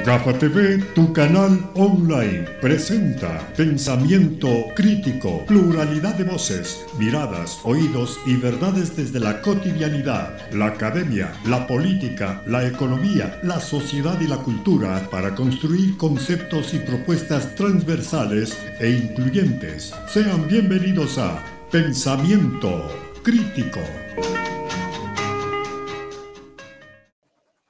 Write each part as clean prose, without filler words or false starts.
Gafa TV, tu canal online, presenta pensamiento crítico, pluralidad de voces, miradas, oídos y verdades desde la cotidianidad, la academia, la política, la economía, la sociedad y la cultura para construir conceptos y propuestas transversales e incluyentes. Sean bienvenidos a Pensamiento Crítico.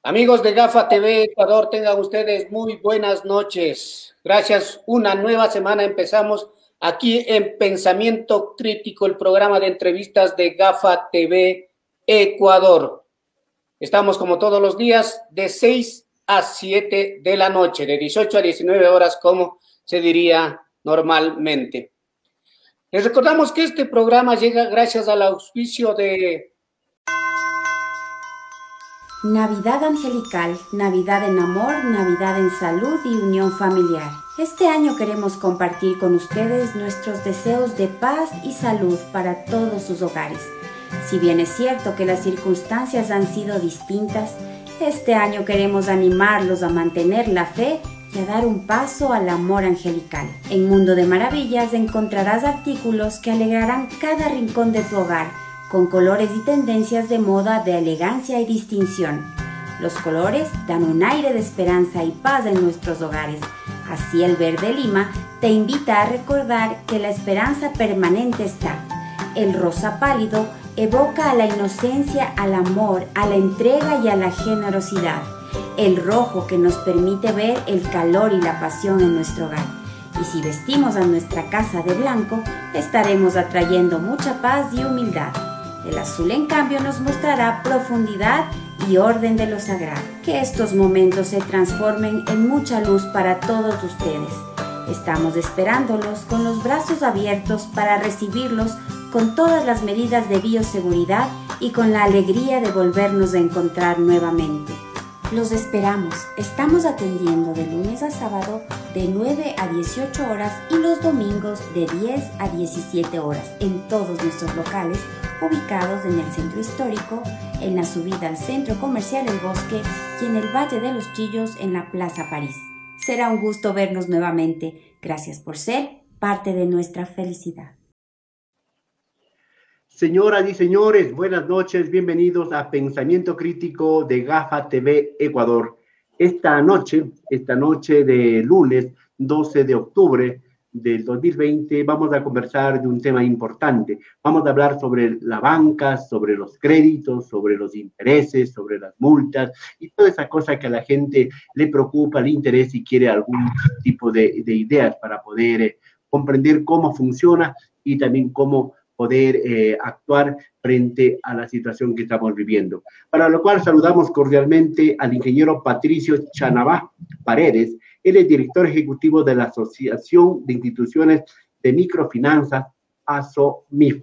Amigos de Gafa TV Ecuador, tengan ustedes muy buenas noches. Gracias, una nueva semana empezamos aquí en Pensamiento Crítico, el programa de entrevistas de Gafa TV Ecuador. Estamos como todos los días de 6 a 7 de la noche, de 18 a 19 horas, como se diría normalmente. Les recordamos que este programa llega gracias al auspicio de Navidad Angelical, Navidad en amor, Navidad en salud y unión familiar. Este año queremos compartir con ustedes nuestros deseos de paz y salud para todos sus hogares. Si bien es cierto que las circunstancias han sido distintas, este año queremos animarlos a mantener la fe y a dar un paso al amor angelical. En Mundo de Maravillas encontrarás artículos que alegrarán cada rincón de tu hogar, con colores y tendencias de moda de elegancia y distinción. Los colores dan un aire de esperanza y paz en nuestros hogares. Así el verde lima te invita a recordar que la esperanza permanente está. El rosa pálido evoca a la inocencia, al amor, a la entrega y a la generosidad. El rojo que nos permite ver el calor y la pasión en nuestro hogar. Y si vestimos a nuestra casa de blanco, estaremos atrayendo mucha paz y humildad. El azul, en cambio, nos mostrará profundidad y orden de lo sagrado. Que estos momentos se transformen en mucha luz para todos ustedes. Estamos esperándolos con los brazos abiertos para recibirlos con todas las medidas de bioseguridad y con la alegría de volvernos a encontrar nuevamente. Los esperamos. Estamos atendiendo de lunes a sábado de 9 a 18 horas y los domingos de 10 a 17 horas en todos nuestros locales ubicados en el centro histórico, en la subida al centro comercial El Bosque y en el Valle de los Chillos en la Plaza París. Será un gusto vernos nuevamente. Gracias por ser parte de nuestra felicidad. Señoras y señores, buenas noches, bienvenidos a Pensamiento Crítico de Gafa TV Ecuador. Esta noche de lunes 12 de octubre del 2020, vamos a conversar de un tema importante. Vamos a hablar sobre la banca, sobre los créditos, sobre los intereses, sobre las multas y toda esa cosa que a la gente le preocupa, le interesa y quiere algún tipo de ideas para poder comprender cómo funciona y también cómo poder actuar frente a la situación que estamos viviendo. Para lo cual saludamos cordialmente al ingeniero Patricio Chanabá Paredes. Él es director ejecutivo de la Asociación de Instituciones de Microfinanzas, ASOMIF.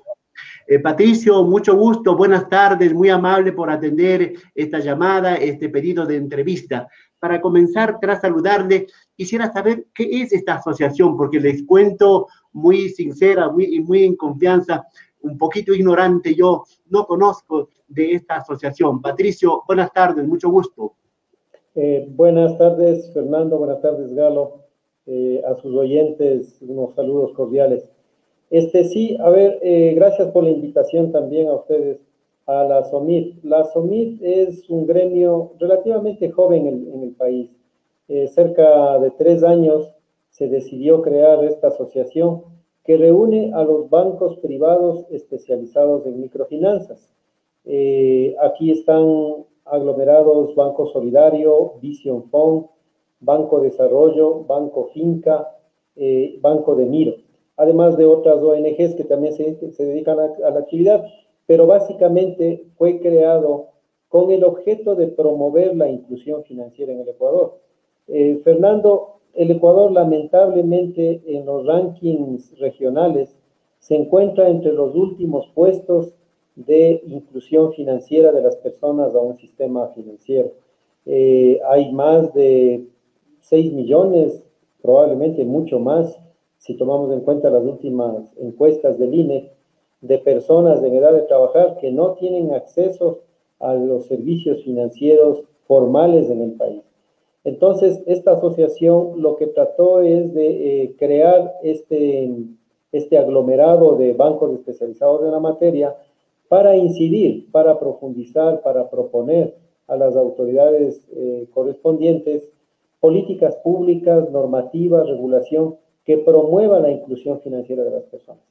Patricio, mucho gusto, buenas tardes, muy amable por atender esta llamada, este pedido de entrevista. Para comenzar, tras saludarle, quisiera saber qué es esta asociación, porque les cuento muy sincera, muy en confianza, un poquito ignorante, yo no conozco de esta asociación. Patricio, buenas tardes, mucho gusto. Buenas tardes, Fernando, buenas tardes, Galo, a sus oyentes, unos saludos cordiales. Sí, a ver, gracias por la invitación también a ustedes a la ASOMIF. La ASOMIF es un gremio relativamente joven en el país. Cerca de 3 años se decidió crear esta asociación que reúne a los bancos privados especializados en microfinanzas. Aquí están aglomerados Banco Solidario, Vision Fund, Banco Desarrollo, Banco Finca, Banco de Miro, además de otras ONGs que también se dedican a la actividad, pero básicamente fue creado con el objeto de promover la inclusión financiera en el Ecuador. Fernando, el Ecuador lamentablemente en los rankings regionales se encuentra entre los últimos puestos de inclusión financiera de las personas a un sistema financiero. Hay más de 6 millones, probablemente mucho más, si tomamos en cuenta las últimas encuestas del INE, de personas en edad de trabajar que no tienen acceso a los servicios financieros formales en el país. Entonces, esta asociación lo que trató es de crear este aglomerado de bancos especializados en la materia para incidir, para profundizar, para proponer a las autoridades correspondientes políticas públicas, normativas, regulación que promueva la inclusión financiera de las personas.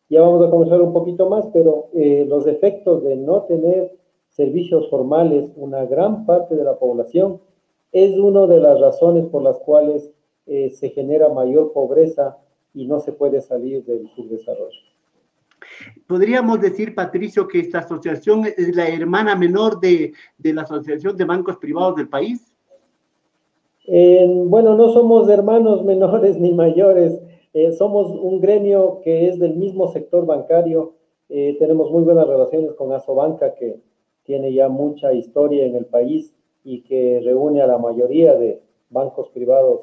Ya vamos a conversar un poquito más, pero los efectos de no tener servicios formales, una gran parte de la población, es una de las razones por las cuales se genera mayor pobreza y no se puede salir del subdesarrollo. ¿Podríamos decir, Patricio, que esta asociación es la hermana menor de la Asociación de Bancos Privados del país? Bueno, no somos hermanos menores ni mayores, somos un gremio que es del mismo sector bancario. Tenemos muy buenas relaciones con Asobanca, que tiene ya mucha historia en el país y que reúne a la mayoría de bancos privados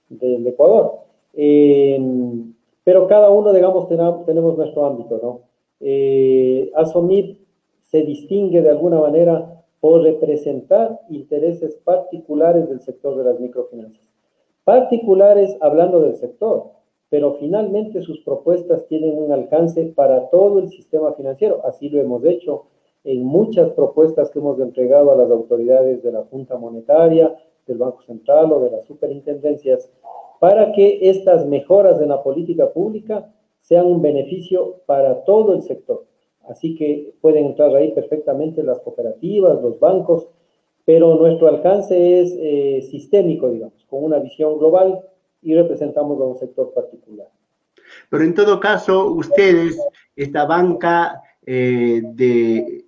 del Ecuador. Pero cada uno, digamos, tenemos nuestro ámbito, ¿no? ASOMIP se distingue de alguna manera por representar intereses particulares del sector de las microfinanzas. Particulares hablando del sector, pero finalmente sus propuestas tienen un alcance para todo el sistema financiero. Así lo hemos hecho en muchas propuestas que hemos entregado a las autoridades de la Junta Monetaria, del Banco Central o de las superintendencias, para que estas mejoras en la política pública sean un beneficio para todo el sector. Así que pueden entrar ahí perfectamente las cooperativas, los bancos, pero nuestro alcance es sistémico, digamos, con una visión global y representamos a un sector particular. Pero en todo caso, ustedes, esta banca de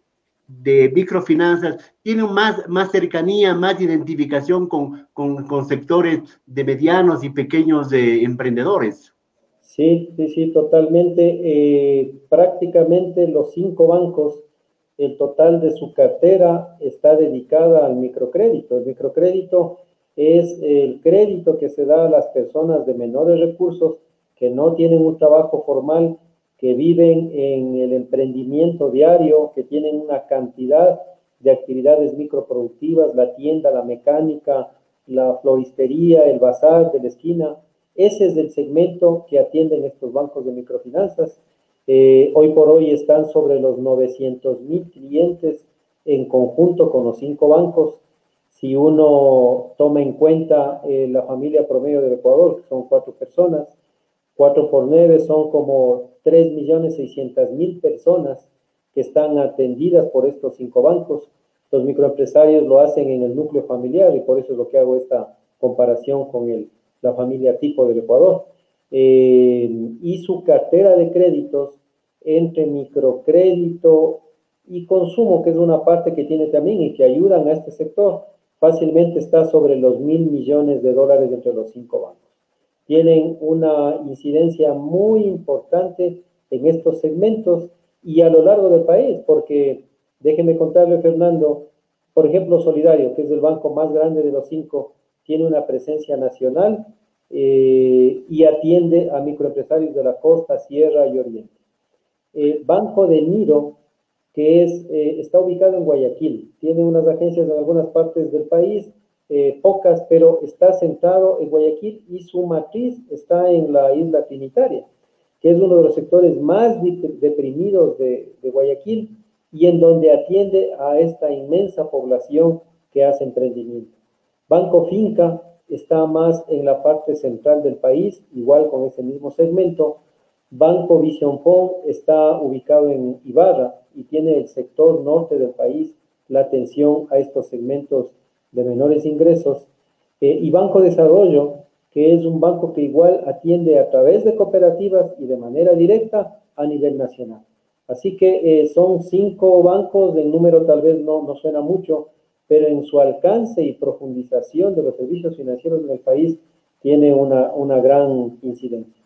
microfinanzas, tienen más cercanía, más identificación con sectores de medianos y pequeños emprendedores. Sí, totalmente. Prácticamente los 5 bancos, el total de su cartera está dedicada al microcrédito. El microcrédito es el crédito que se da a las personas de menores recursos que no tienen un trabajo formal, que viven en el emprendimiento diario, que tienen una cantidad de actividades microproductivas, la tienda, la mecánica, la floristería, el bazar de la esquina. Ese es el segmento que atienden estos bancos de microfinanzas. Hoy por hoy están sobre los 900,000 clientes en conjunto con los 5 bancos. Si uno toma en cuenta la familia promedio del Ecuador, que son 4 personas, 4 por 9 son como 3.600.000 personas que están atendidas por estos 5 bancos. Los microempresarios lo hacen en el núcleo familiar y por eso es lo que hago esta comparación con la familia tipo del Ecuador. Y su cartera de créditos entre microcrédito y consumo, que es una parte que tiene también y que ayudan a este sector, fácilmente está sobre los $1.000 millones entre los 5 bancos. Tienen una incidencia muy importante en estos segmentos y a lo largo del país, porque déjeme contarle, Fernando, por ejemplo, Solidario, que es el banco más grande de los 5, tiene una presencia nacional y atiende a microempresarios de la costa, sierra y oriente. Banco de Niro, que está ubicado en Guayaquil, tiene unas agencias en algunas partes del país, pocas, pero está centrado en Guayaquil y su matriz está en la isla Trinitaria, que es uno de los sectores más deprimidos de Guayaquil y en donde atiende a esta inmensa población que hace emprendimiento. Banco Finca está más en la parte central del país, igual con ese mismo segmento. Banco Vision Fund está ubicado en Ibarra y tiene el sector norte del país la atención a estos segmentos de menores ingresos. Y Banco Desarrollo, que es un banco que igual atiende a través de cooperativas y de manera directa a nivel nacional. Así que son 5 bancos, el número tal vez no suena mucho, pero en su alcance y profundización de los servicios financieros en el país tiene una gran incidencia.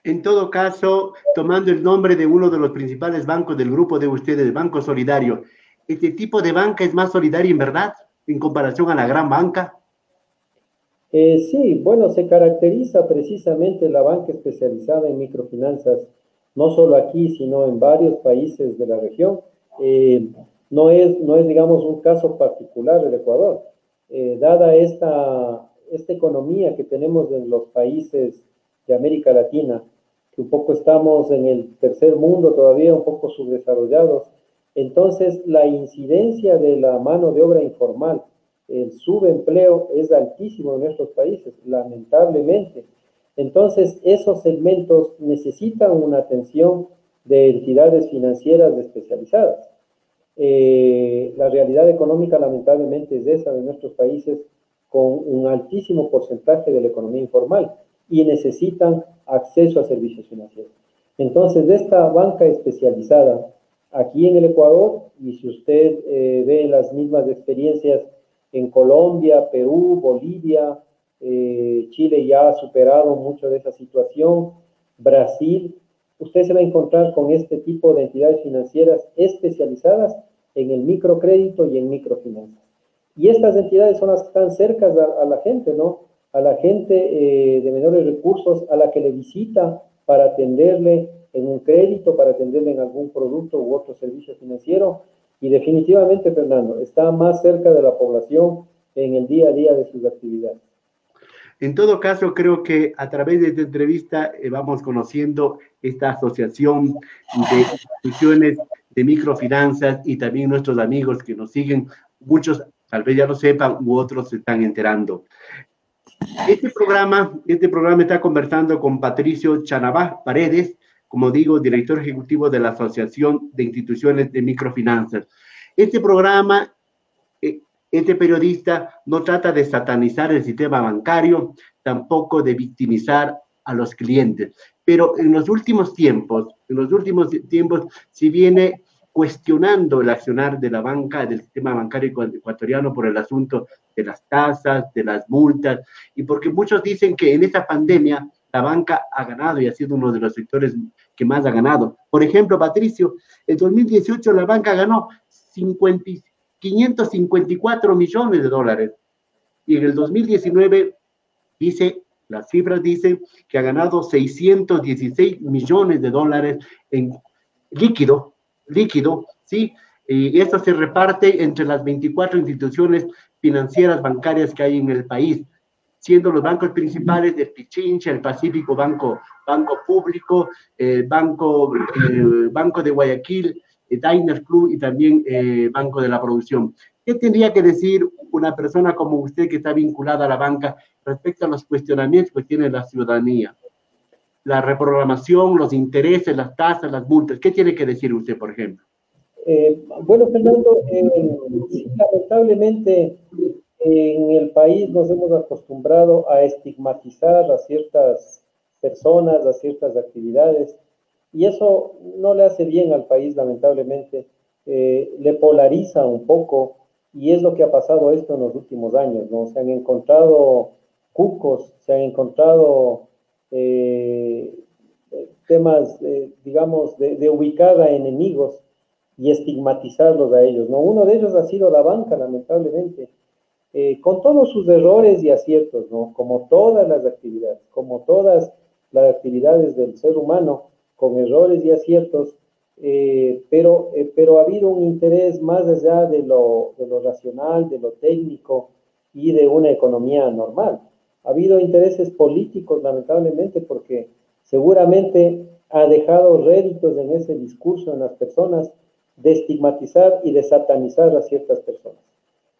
En todo caso, tomando el nombre de uno de los principales bancos del grupo de ustedes, Banco Solidario, ¿este tipo de banca es más solidaria en verdad en comparación a la gran banca? Sí, bueno, se caracteriza precisamente la banca especializada en microfinanzas, no solo aquí, sino en varios países de la región. No es, digamos, un caso particular del Ecuador. dada esta economía que tenemos en los países de América Latina, que un poco estamos en el tercer mundo todavía, un poco subdesarrollados, entonces la incidencia de la mano de obra informal, el subempleo es altísimo en nuestros países, lamentablemente. Entonces, esos segmentos necesitan una atención de entidades financieras especializadas. La realidad económica, lamentablemente, es esa de nuestros países, con un altísimo porcentaje de la economía informal, y necesitan acceso a servicios financieros. Entonces, de esta banca especializada, aquí en el Ecuador, y si usted ve las mismas experiencias en Colombia, Perú, Bolivia, Chile ya ha superado mucho de esa situación, Brasil, usted se va a encontrar con este tipo de entidades financieras especializadas en el microcrédito y en microfinanzas. Y estas entidades son las que están cerca a la gente, ¿no? A la gente de menores recursos, a la que le visita para atenderle en un crédito, para atenderle en algún producto u otro servicio financiero. Y definitivamente, Fernando, está más cerca de la población en el día a día de sus actividades. En todo caso, creo que a través de esta entrevista vamos conociendo esta asociación de instituciones de microfinanzas y también nuestros amigos que nos siguen, muchos tal vez ya lo sepan u otros se están enterando. Este programa está conversando con Patricio Chanabá Paredes, como digo, director ejecutivo de la Asociación de Instituciones de Microfinanzas. Este programa, este periodista no trata de satanizar el sistema bancario, tampoco de victimizar a los clientes, pero en los últimos tiempos, si viene cuestionando el accionar de la banca, del sistema bancario ecuatoriano por el asunto de las tasas, de las multas, y porque muchos dicen que en esta pandemia la banca ha ganado y ha sido uno de los sectores que más ha ganado. Por ejemplo, Patricio, en 2018 la banca ganó 554 millones de dólares y en el 2019 las cifras dicen que ha ganado 616 millones de dólares en líquido, ¿sí? Y esto se reparte entre las 24 instituciones financieras bancarias que hay en el país, siendo los bancos principales el Pichincha, el Pacífico Banco Público, Banco de Guayaquil, Diners Club y también Banco de la Producción. ¿Qué tendría que decir una persona como usted que está vinculada a la banca respecto a los cuestionamientos que tiene la ciudadanía? La reprogramación, los intereses, las tasas, las multas. ¿Qué tiene que decir usted, por ejemplo? Bueno, Fernando, sí, lamentablemente en el país nos hemos acostumbrado a estigmatizar a ciertas personas, a ciertas actividades, y eso no le hace bien al país, lamentablemente. Le polariza un poco, y es lo que ha pasado esto en los últimos años, ¿no? Se han encontrado cucos, se han encontrado temas, digamos, de ubicar a enemigos y estigmatizarlos a ellos, ¿no? Uno de ellos ha sido la banca, lamentablemente, con todos sus errores y aciertos, ¿no? Como todas las actividades, como todas las actividades del ser humano, con errores y aciertos, pero ha habido un interés más allá de lo racional, de lo técnico y de una economía normal. Ha habido intereses políticos, lamentablemente, porque seguramente ha dejado réditos en ese discurso en las personas de estigmatizar y de satanizar a ciertas personas.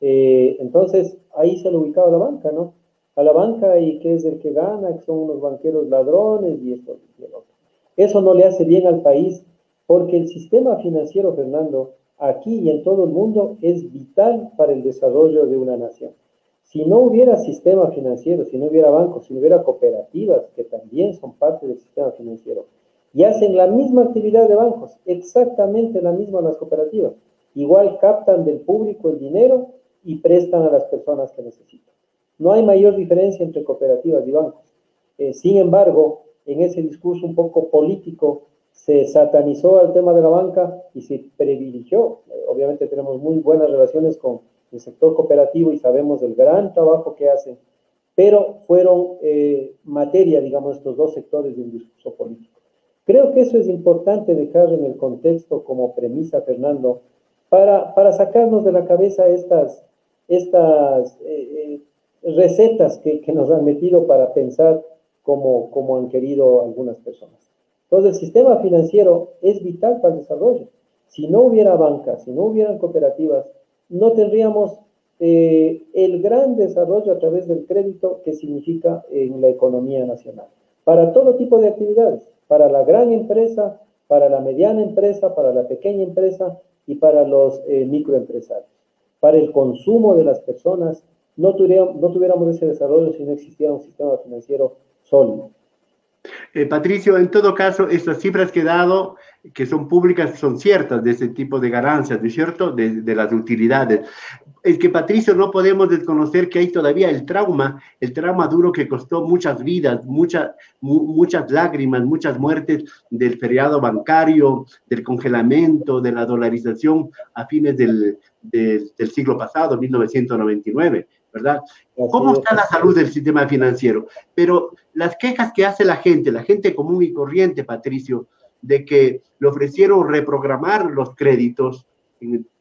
Entonces, ahí se le ubicaba a la banca, ¿no? A la banca, y que es el que gana, que son unos banqueros ladrones y esto y el otro. Eso no le hace bien al país, porque el sistema financiero, Fernando, aquí y en todo el mundo, es vital para el desarrollo de una nación. Si no hubiera sistema financiero, si no hubiera bancos, si no hubiera cooperativas, que también son parte del sistema financiero, y hacen la misma actividad de bancos, exactamente la misma las cooperativas, igual captan del público el dinero y prestan a las personas que necesitan. No hay mayor diferencia entre cooperativas y bancos. Sin embargo, en ese discurso un poco político, se satanizó al tema de la banca y se privilegió. Obviamente tenemos muy buenas relaciones con el sector cooperativo y sabemos del gran trabajo que hacen, pero fueron materia, digamos, estos dos sectores de un discurso político. Creo que eso es importante dejar en el contexto como premisa, Fernando, para sacarnos de la cabeza estas estas recetas que nos han metido para pensar como han querido algunas personas. Entonces, el sistema financiero es vital para el desarrollo. Si no hubiera bancas, si no hubieran cooperativas, no tendríamos el gran desarrollo a través del crédito que significa en la economía nacional. Para todo tipo de actividades, para la gran empresa, para la mediana empresa, para la pequeña empresa y para los microempresarios. Para el consumo de las personas, no tuviéramos ese desarrollo si no existiera un sistema financiero sólido. Patricio, en todo caso, estas cifras que he dado, que son públicas, son ciertas de ese tipo de ganancias, ¿no es cierto?, de las utilidades. Es que, Patricio, no podemos desconocer que hay todavía el trauma duro que costó muchas vidas, muchas lágrimas, muchas muertes del feriado bancario, del congelamiento, de la dolarización a fines del siglo pasado, 1999. ¿Verdad? ¿Cómo está la salud del sistema financiero? Pero las quejas que hace la gente común y corriente, Patricio, de que le ofrecieron reprogramar los créditos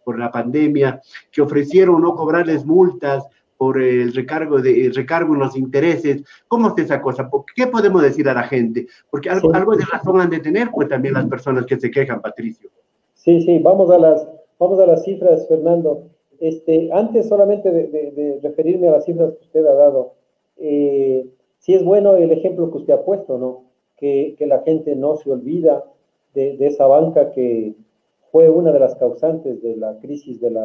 por la pandemia, que ofrecieron no cobrarles multas por el recargo en los intereses. ¿Cómo está esa cosa? ¿Qué podemos decir a la gente? Porque algo de razón han de tener, pues también las personas que se quejan, Patricio. Sí, vamos a las cifras, Fernando. Antes solamente de referirme a las cifras que usted ha dado, sí es bueno el ejemplo que usted ha puesto, ¿no? Que la gente no se olvida de esa banca que fue una de las causantes de la crisis del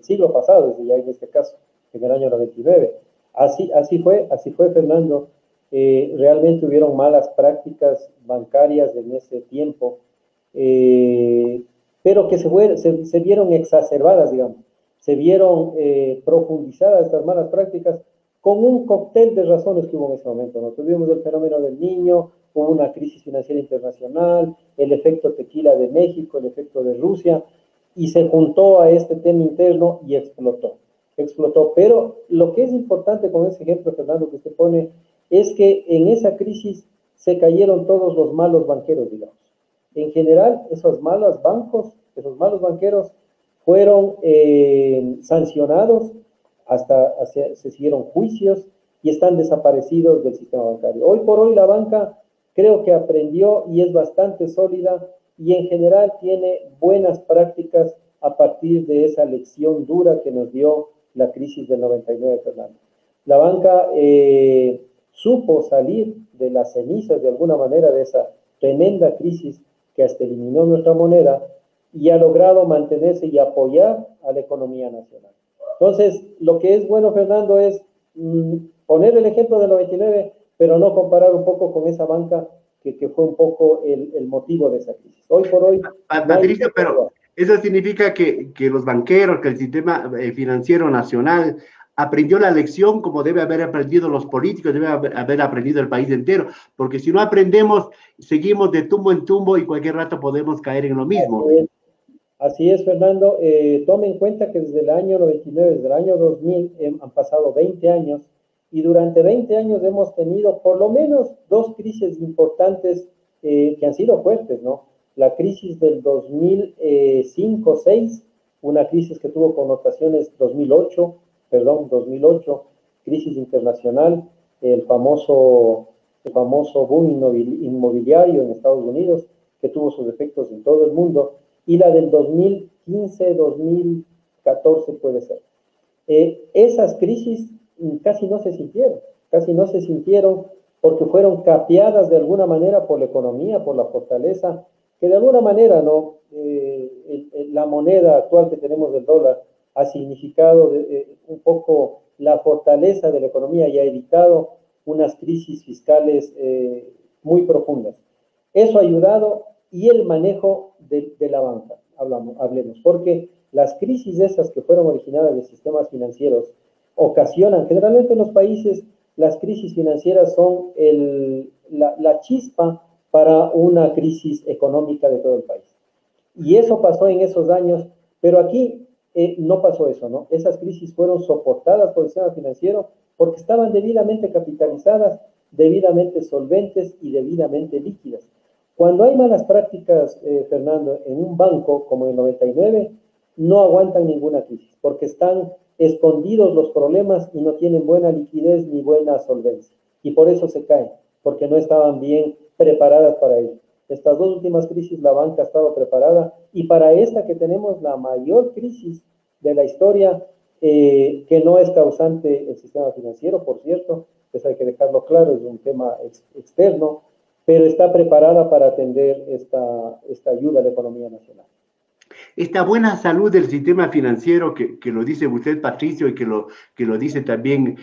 siglo pasado, desde ya en este caso, en el año 99. Así fue, Fernando. Realmente hubieron malas prácticas bancarias en ese tiempo, pero que se vieron exacerbadas, digamos. Se vieron profundizadas estas malas prácticas con un cóctel de razones que hubo en ese momento, ¿no? Tuvimos el fenómeno del Niño, hubo una crisis financiera internacional, el efecto tequila de México, el efecto de Rusia, y se juntó a este tema interno y explotó. Pero lo que es importante con ese ejemplo, Fernando, que usted pone, es que en esa crisis se cayeron todos los malos banqueros, digamos. En general, esos malos banqueros, fueron sancionados, hasta se siguieron juicios y están desaparecidos del sistema bancario. Hoy por hoy la banca creo que aprendió y es bastante sólida y en general tiene buenas prácticas a partir de esa lección dura que nos dio la crisis del 99, Fernando. La banca supo salir de las cenizas de alguna manera de esa tremenda crisis que hasta eliminó nuestra moneda y ha logrado mantenerse y apoyar a la economía nacional. Entonces, lo que es bueno, Fernando, es poner el ejemplo del 99, pero no comparar un poco con esa banca que fue un poco el motivo de esa crisis. Hoy por hoy... Patricio, pero eso significa que los banqueros, que el sistema financiero nacional aprendió la lección como debe haber aprendido los políticos, debe haber aprendido el país entero, porque si no aprendemos, seguimos de tumbo en tumbo y cualquier rato podemos caer en lo mismo. Así es, Fernando. Tome en cuenta que desde el año 99, desde el año 2000, han pasado 20 años y durante 20 años hemos tenido por lo menos dos crisis importantes que han sido fuertes, ¿no? La crisis del 2005-6, una crisis que tuvo connotaciones 2008, crisis internacional, el famoso boom inmobiliario en Estados Unidos, que tuvo sus efectos en todo el mundo, y la del 2015-2014 puede ser. Esas crisis casi no se sintieron porque fueron capeadas de alguna manera por la economía, por la fortaleza, que de alguna manera, ¿no? La moneda actual que tenemos del dólar ha significado un poco la fortaleza de la economía y ha evitado unas crisis fiscales muy profundas. Eso ha ayudado y el manejo de la banca, hablemos, porque las crisis esas que fueron originadas de sistemas financieros ocasionan, generalmente en los países, las crisis financieras son la chispa para una crisis económica de todo el país. Y eso pasó en esos años, pero aquí no pasó eso, ¿no? Esas crisis fueron soportadas por el sistema financiero porque estaban debidamente capitalizadas, debidamente solventes y debidamente líquidas. Cuando hay malas prácticas, Fernando, en un banco como el 99, no aguantan ninguna crisis, porque están escondidos los problemas y no tienen buena liquidez ni buena solvencia. Y por eso se caen, porque no estaban bien preparadas para ello. Estas dos últimas crisis la banca ha estado preparada, y para esta que tenemos, la mayor crisis de la historia, que no es causante el sistema financiero, por cierto, eso hay que dejarlo claro, es un tema externo, pero está preparada para atender esta ayuda a la economía nacional. Esta buena salud del sistema financiero, que lo dice usted, Patricio, y que lo dice también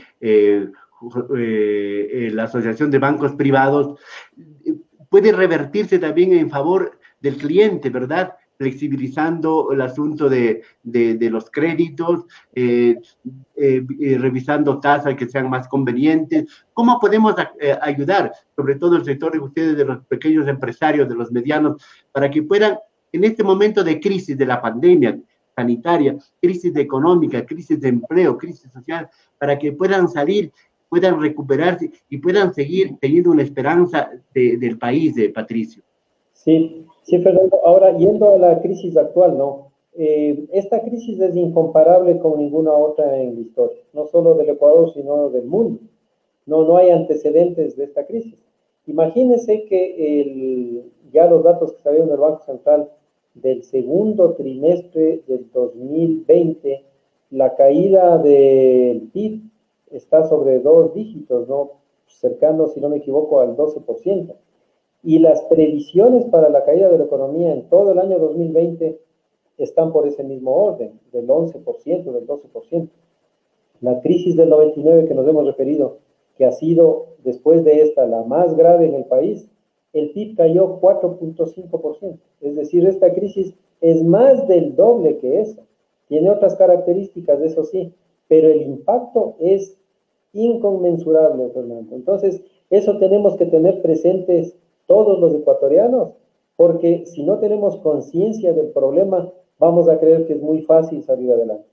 la Asociación de Bancos Privados, puede revertirse también en favor del cliente, ¿verdad? Flexibilizando el asunto de los créditos, revisando tasas que sean más convenientes. ¿Cómo podemos ayudar, sobre todo el sector de ustedes, de los pequeños empresarios, de los medianos, para que puedan, en este momento de crisis de la pandemia sanitaria, crisis económica, crisis de empleo, crisis social, para que puedan salir, puedan recuperarse y puedan seguir teniendo una esperanza del país, de Patricio? Sí, Fernando. Ahora, yendo a la crisis actual, ¿no? Esta crisis es incomparable con ninguna otra en la historia, no solo del Ecuador, sino del mundo. No hay antecedentes de esta crisis. Imagínense que ya los datos que salieron del Banco Central del segundo trimestre del 2020, la caída del PIB está sobre 2 dígitos, ¿no? Cercano, si no me equivoco, al 12%. Y las previsiones para la caída de la economía en todo el año 2020 están por ese mismo orden, del 11%, del 12%. La crisis del 99 que nos hemos referido, que ha sido después de esta la más grave en el país, el PIB cayó 4.5%. Es decir, esta crisis es más del doble que eso. Tiene otras características, eso sí, pero el impacto es inconmensurable, Fernando. Entonces, eso tenemos que tener presentes todos los ecuatorianos, porque si no tenemos conciencia del problema, vamos a creer que es muy fácil salir adelante.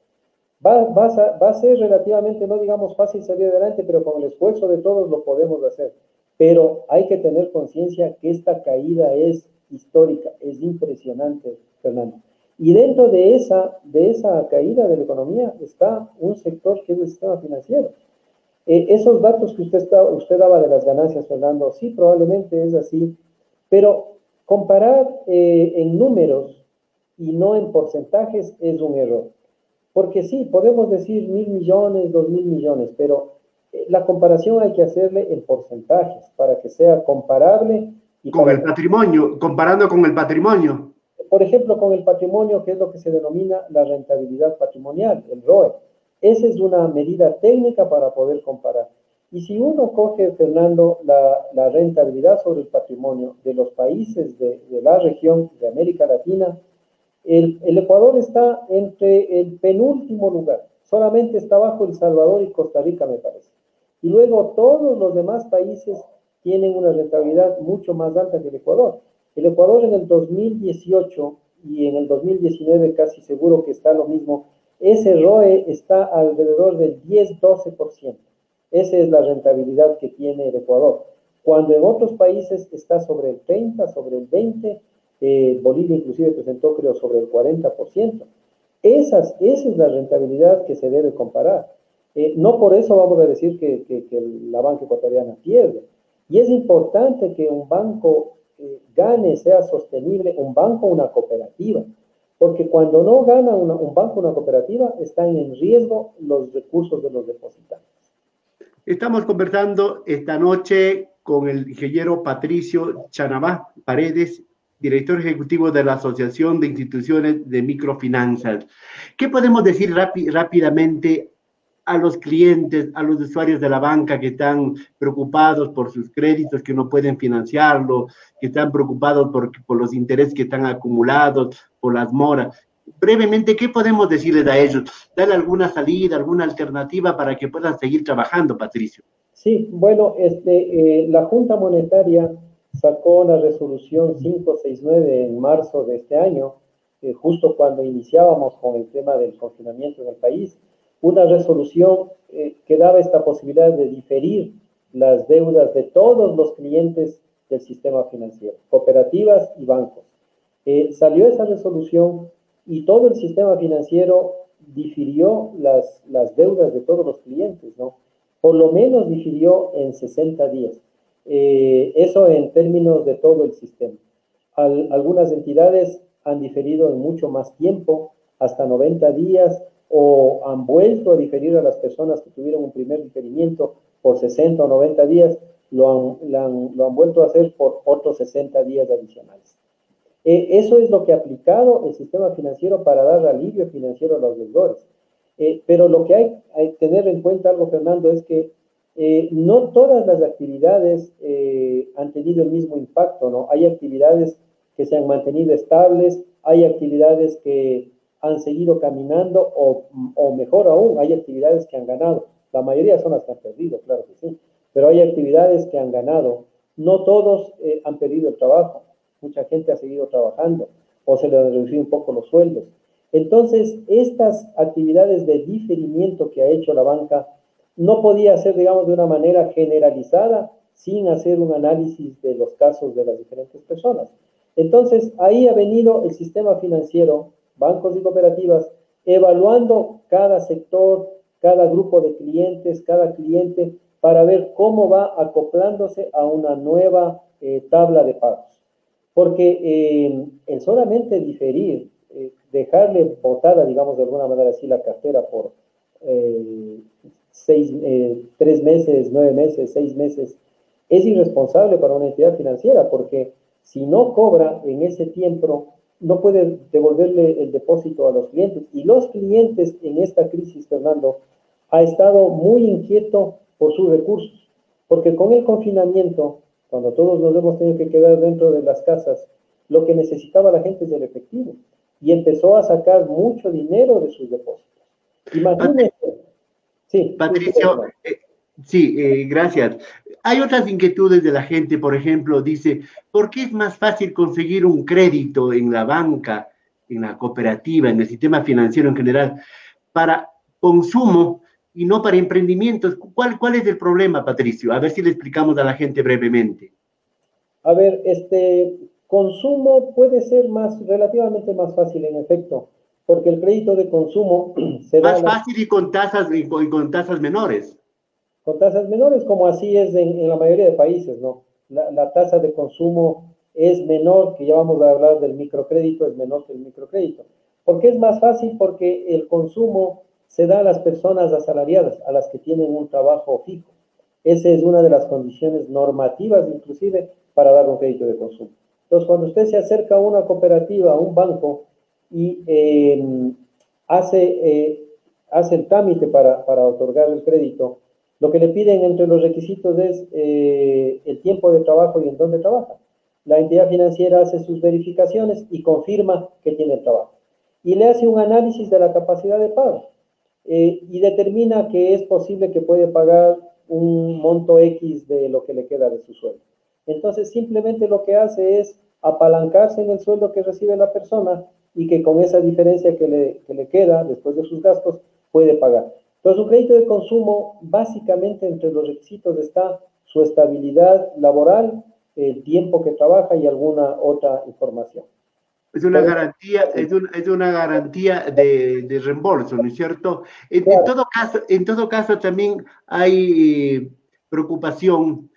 Va a ser relativamente, no digamos fácil salir adelante, pero con el esfuerzo de todos lo podemos hacer. Pero hay que tener conciencia que esta caída es histórica, es impresionante, Fernando. Y dentro de esa caída de la economía está un sector que es el sistema financiero. Esos datos que usted daba de las ganancias, Fernando, sí, probablemente es así, pero comparar en números y no en porcentajes es un error. Porque sí, podemos decir 1.000 millones, 2.000 millones, pero la comparación hay que hacerle en porcentajes para que sea comparable. Y con el patrimonio, comparando con el patrimonio. Por ejemplo, con el patrimonio, que es lo que se denomina la rentabilidad patrimonial, el ROE. Esa es una medida técnica para poder comparar. Y si uno coge, Fernando, la rentabilidad sobre el patrimonio de los países de la región de América Latina, el Ecuador está entre el penúltimo lugar. Solamente está bajo El Salvador y Costa Rica, me parece. Y luego todos los demás países tienen una rentabilidad mucho más alta que el Ecuador. El Ecuador en el 2018 y en el 2019 casi seguro que está lo mismo. Ese ROE está alrededor del 10-12%. Esa es la rentabilidad que tiene el Ecuador. Cuando en otros países está sobre el 30, sobre el 20%, Bolivia inclusive presentó, creo, sobre el 40%. Esa es la rentabilidad que se debe comparar. No por eso vamos a decir que la banca ecuatoriana pierde. Y es importante que un banco gane, sea sostenible, un banco, una cooperativa. Porque cuando no gana un banco, una cooperativa, están en riesgo los recursos de los depositantes. Estamos conversando esta noche con el ingeniero Patricio Chanabá Paredes, director ejecutivo de la Asociación de Instituciones de Microfinanzas. ¿Qué podemos decir rápidamente a los clientes, a los usuarios de la banca que están preocupados por sus créditos, que no pueden financiarlo, que están preocupados por los intereses que están acumulados, por las moras? Brevemente, ¿qué podemos decirles a ellos? ¿Darle alguna salida, alguna alternativa para que puedan seguir trabajando, Patricio? Sí, bueno, la Junta Monetaria sacó la resolución 569 en marzo de este año, justo cuando iniciábamos con el tema del confinamiento en el país, una resolución que daba esta posibilidad de diferir las deudas de todos los clientes del sistema financiero, cooperativas y bancos. Salió esa resolución y todo el sistema financiero difirió las deudas de todos los clientes, ¿no? Por lo menos difirió en 60 días. Eso en términos de todo el sistema. Algunas entidades han diferido en mucho más tiempo, hasta 90 días, o han vuelto a diferir a las personas que tuvieron un primer diferimiento por 60 o 90 días, lo han vuelto a hacer por otros 60 días adicionales. Eso es lo que ha aplicado el sistema financiero para dar alivio financiero a los deudores. Pero lo que hay que tener en cuenta algo, Fernando, es que no todas las actividades han tenido el mismo impacto, ¿no? Hay actividades que se han mantenido estables, hay actividades que han seguido caminando o mejor aún, hay actividades que han ganado. La mayoría son las que han perdido, claro que sí, pero hay actividades que han ganado. No todos han perdido el trabajo, mucha gente ha seguido trabajando o se le han reducido un poco los sueldos. Entonces, estas actividades de diferimiento que ha hecho la banca no podía hacer, digamos, de una manera generalizada sin hacer un análisis de los casos de las diferentes personas. Entonces, ahí ha venido el sistema financiero, bancos y cooperativas, evaluando cada sector, cada grupo de clientes, cada cliente, para ver cómo va acoplándose a una nueva tabla de pagos. Porque el solamente diferir, dejarle botada, digamos, de alguna manera así la cartera por 3 meses, 9 meses, 6 meses, es irresponsable para una entidad financiera, porque si no cobra en ese tiempo, no puede devolverle el depósito a los clientes. Y los clientes en esta crisis, Fernando, ha estado muy inquieto por sus recursos, porque con el confinamiento, cuando todos nos hemos tenido que quedar dentro de las casas, lo que necesitaba la gente es el efectivo, y empezó a sacar mucho dinero de sus depósitos. Imagínense. Sí, Patricio, sí, gracias. Hay otras inquietudes de la gente, por ejemplo, dice, ¿por qué es más fácil conseguir un crédito en la banca, en la cooperativa, en el sistema financiero en general, para consumo y no para emprendimientos? ¿Cuál es el problema, Patricio? A ver si le explicamos a la gente brevemente. A ver, consumo puede ser relativamente más fácil, en efecto, porque el crédito de consumo se da... Más fácil y con tasas menores. Con tasas menores, como así es en la mayoría de países, ¿no? La tasa de consumo es menor, que ya vamos a hablar del microcrédito, es menor que el microcrédito. ¿Por qué es más fácil? Porque el consumo se da a las personas asalariadas, a las que tienen un trabajo fijo. Esa es una de las condiciones normativas, inclusive, para dar un crédito de consumo. Entonces, cuando usted se acerca a una cooperativa, a un banco, y hace el trámite para otorgar el crédito, lo que le piden entre los requisitos es el tiempo de trabajo y en dónde trabaja. La entidad financiera hace sus verificaciones y confirma que tiene el trabajo. Y le hace un análisis de la capacidad de pago y determina que es posible que puede pagar un monto X de lo que le queda de su sueldo. Entonces, simplemente lo que hace es apalancarse en el sueldo que recibe la persona y que con esa diferencia que le queda después de sus gastos puede pagar. Entonces, un crédito de consumo, básicamente entre los requisitos está su estabilidad laboral, el tiempo que trabaja y alguna otra información. Es una garantía, es una garantía de reembolso, ¿no es cierto? Claro. En todo caso también hay preocupación.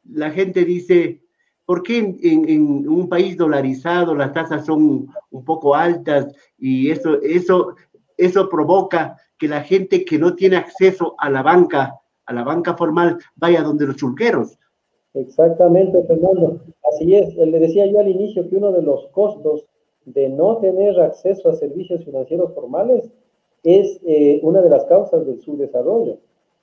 La gente dice, ¿por qué en un país dolarizado las tasas son un poco altas y eso provoca que la gente que no tiene acceso a la banca formal, vaya donde los chulqueros? Exactamente, Fernando. Así es. Le decía yo al inicio que uno de los costos de no tener acceso a servicios financieros formales es una de las causas del subdesarrollo.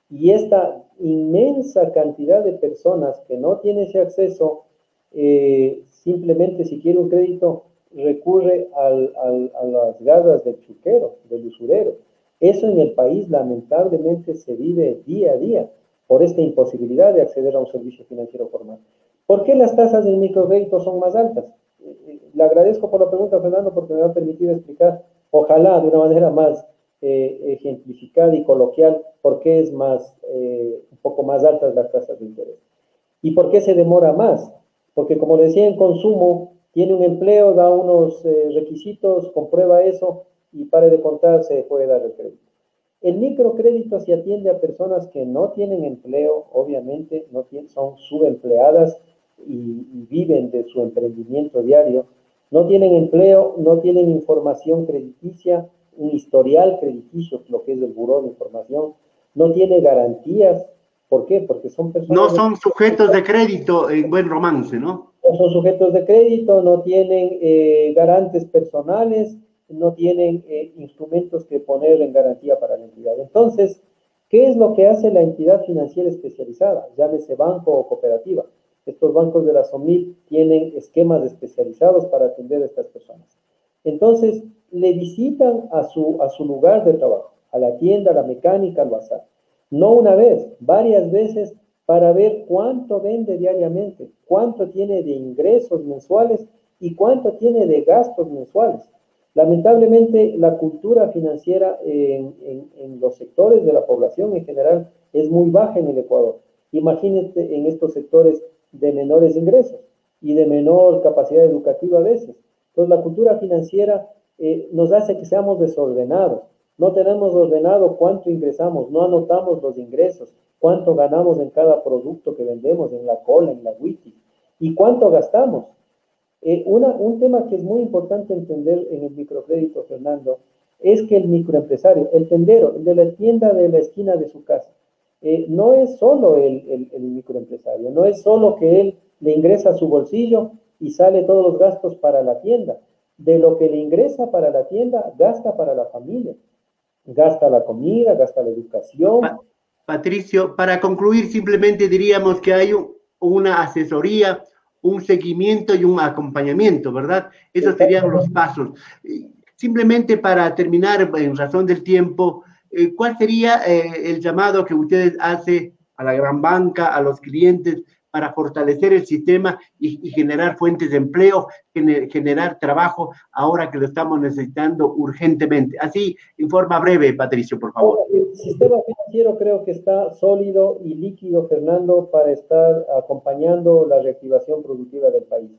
Y esta inmensa cantidad de personas que no tiene ese acceso, simplemente si quiere un crédito, recurre a las garras del chulquero, del usurero. Eso en el país lamentablemente se vive día a día por esta imposibilidad de acceder a un servicio financiero formal. ¿Por qué las tasas del microcrédito son más altas? Le agradezco por la pregunta, Fernando, porque me ha permitido explicar, ojalá de una manera más ejemplificada y coloquial, por qué es un poco más altas las tasas de interés. ¿Y por qué se demora más? Porque, como decía, en consumo Tiene un empleo, da unos requisitos, comprueba eso y pare de contar, se puede dar el crédito. El microcrédito se atiende a personas que no tienen empleo, obviamente, son subempleadas y viven de su emprendimiento diario. No tienen empleo, no tienen información crediticia, un historial crediticio, lo que es el buró de información, no tiene garantías. ¿Por qué? Porque son personas... No son sujetos de crédito en buen romance, ¿no? No son sujetos de crédito, no tienen garantes personales, no tienen instrumentos que poner en garantía para la entidad. Entonces, ¿qué es lo que hace la entidad financiera especializada? Llámese banco o cooperativa. Estos bancos de la SOMIP tienen esquemas especializados para atender a estas personas. Entonces, le visitan a su lugar de trabajo, a la tienda, a la mecánica, al bazar. No una vez, varias veces, para ver cuánto vende diariamente, cuánto tiene de ingresos mensuales y cuánto tiene de gastos mensuales. Lamentablemente, la cultura financiera en los sectores de la población en general es muy baja en el Ecuador. Imagínate en estos sectores de menores ingresos y de menor capacidad educativa a veces. Entonces, la cultura financiera nos hace que seamos desordenados. No tenemos ordenado cuánto ingresamos, no anotamos los ingresos, cuánto ganamos en cada producto que vendemos, en la cola, en la wiki, y cuánto gastamos. Un tema que es muy importante entender en el microcrédito, Fernando, es que el microempresario, el tendero, el de la tienda de la esquina de su casa, no es solo el microempresario, no es solo que él le ingresa a su bolsillo y sale todos los gastos para la tienda. De lo que le ingresa para la tienda, gasta para la familia. Gasta la comida, gasta la educación. Patricio, para concluir, simplemente diríamos que hay una asesoría, un seguimiento y un acompañamiento, ¿verdad? Esos serían los pasos. Simplemente para terminar, en razón del tiempo, ¿cuál sería el llamado que ustedes hacen a la gran banca, a los clientes, para fortalecer el sistema y generar fuentes de empleo, generar trabajo ahora que lo estamos necesitando urgentemente? Así, en forma breve, Patricio, por favor. El sistema financiero creo que está sólido y líquido, Fernando, para estar acompañando la reactivación productiva del país.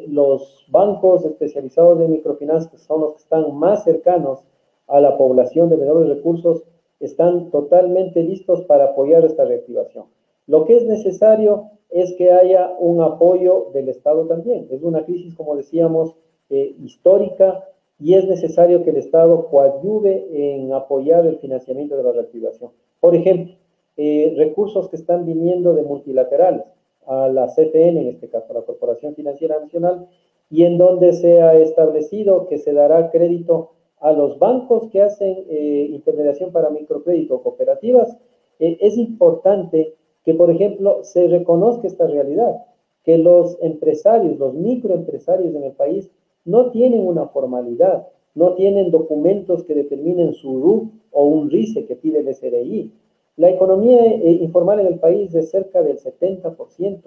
Los bancos especializados de microfinanzas, que son los que están más cercanos a la población de menores recursos, están totalmente listos para apoyar esta reactivación. Lo que es necesario es que haya un apoyo del Estado también. Es una crisis, como decíamos, histórica, y es necesario que el Estado coadyuve en apoyar el financiamiento de la reactivación. Por ejemplo, recursos que están viniendo de multilaterales, a la CFN, en este caso, a la Corporación Financiera Nacional, y en donde se ha establecido que se dará crédito a los bancos que hacen intermediación para microcrédito o cooperativas. Es importante que, por ejemplo, se reconozca esta realidad, que los empresarios, los microempresarios en el país, no tienen una formalidad, no tienen documentos que determinen su RUC o un RICE que pide el SRI. La economía informal en el país es cerca del 70%.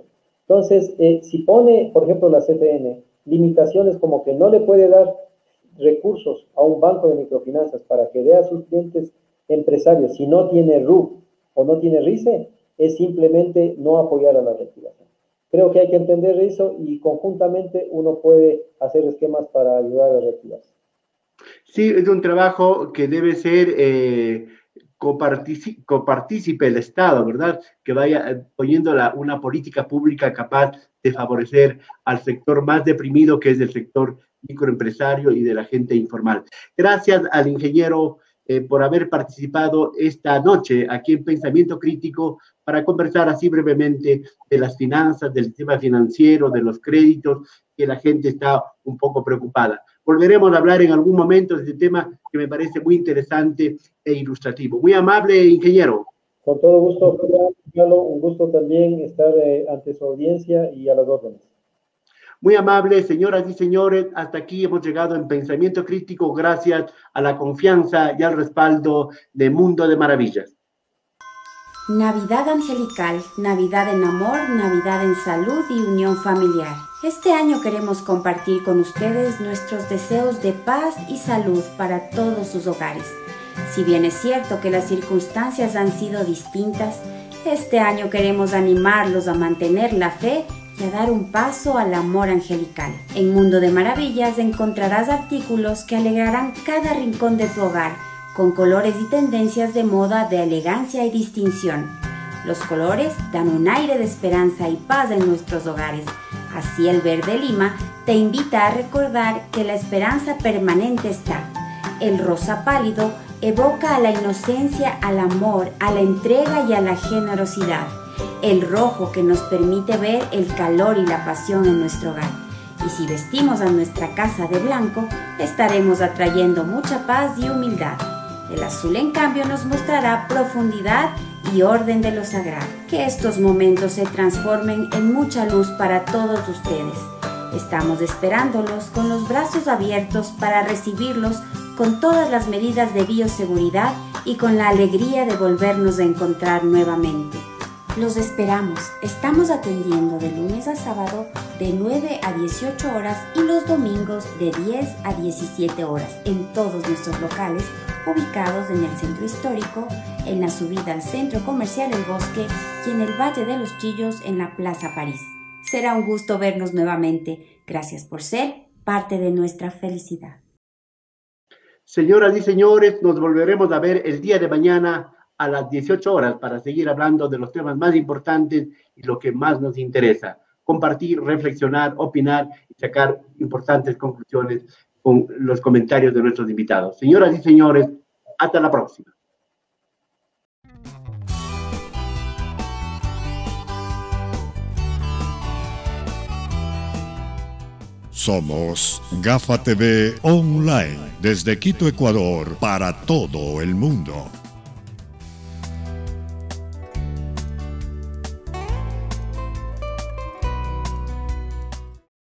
Entonces, si pone, por ejemplo, la CFN, limitaciones como que no le puede dar recursos a un banco de microfinanzas para que dé a sus clientes empresarios si no tiene RUC o no tiene RICE, es simplemente no apoyar a la reactivación. Creo que hay que entender eso y conjuntamente uno puede hacer esquemas para ayudar a reactivarse. Sí, es un trabajo que debe ser copartícipe el Estado, ¿verdad? Que vaya poniendo una política pública capaz de favorecer al sector más deprimido, que es el sector microempresario y de la gente informal. Gracias al ingeniero por haber participado esta noche aquí en Pensamiento Crítico para conversar así brevemente de las finanzas, del tema financiero, de los créditos, que la gente está un poco preocupada. Volveremos a hablar en algún momento de este tema que me parece muy interesante e ilustrativo. Muy amable, ingeniero. Con todo gusto, Carlos, un gusto también estar ante su audiencia y a las órdenes. Muy amable, señoras y señores, hasta aquí hemos llegado en Pensamiento Crítico gracias a la confianza y al respaldo de Mundo de Maravillas. Navidad angelical, Navidad en amor, Navidad en salud y unión familiar. Este año queremos compartir con ustedes nuestros deseos de paz y salud para todos sus hogares. Si bien es cierto que las circunstancias han sido distintas, este año queremos animarlos a mantener la fe y a dar un paso al amor angelical. En Mundo de Maravillas encontrarás artículos que alegrarán cada rincón de tu hogar, con colores y tendencias de moda de elegancia y distinción. Los colores dan un aire de esperanza y paz en nuestros hogares. Así el verde lima te invita a recordar que la esperanza permanente está. El rosa pálido evoca a la inocencia, al amor, a la entrega y a la generosidad. El rojo que nos permite ver el calor y la pasión en nuestro hogar. Y si vestimos a nuestra casa de blanco, estaremos atrayendo mucha paz y humildad. El azul, en cambio, nos mostrará profundidad y orden de lo sagrado. Que estos momentos se transformen en mucha luz para todos ustedes. Estamos esperándolos con los brazos abiertos para recibirlos con todas las medidas de bioseguridad y con la alegría de volvernos a encontrar nuevamente. Los esperamos. Estamos atendiendo de lunes a sábado de 9 a 18 horas y los domingos de 10 a 17 horas en todos nuestros locales ubicados en el centro histórico, en la subida al centro comercial El Bosque y en el Valle de los Chillos en la Plaza París. Será un gusto vernos nuevamente. Gracias por ser parte de nuestra felicidad. Señoras y señores, nos volveremos a ver el día de mañana a las 18 horas para seguir hablando de los temas más importantes y lo que más nos interesa. Compartir, reflexionar, opinar y sacar importantes conclusiones con los comentarios de nuestros invitados. Señoras y señores, hasta la próxima. Somos GAFA TV Online, desde Quito, Ecuador, para todo el mundo.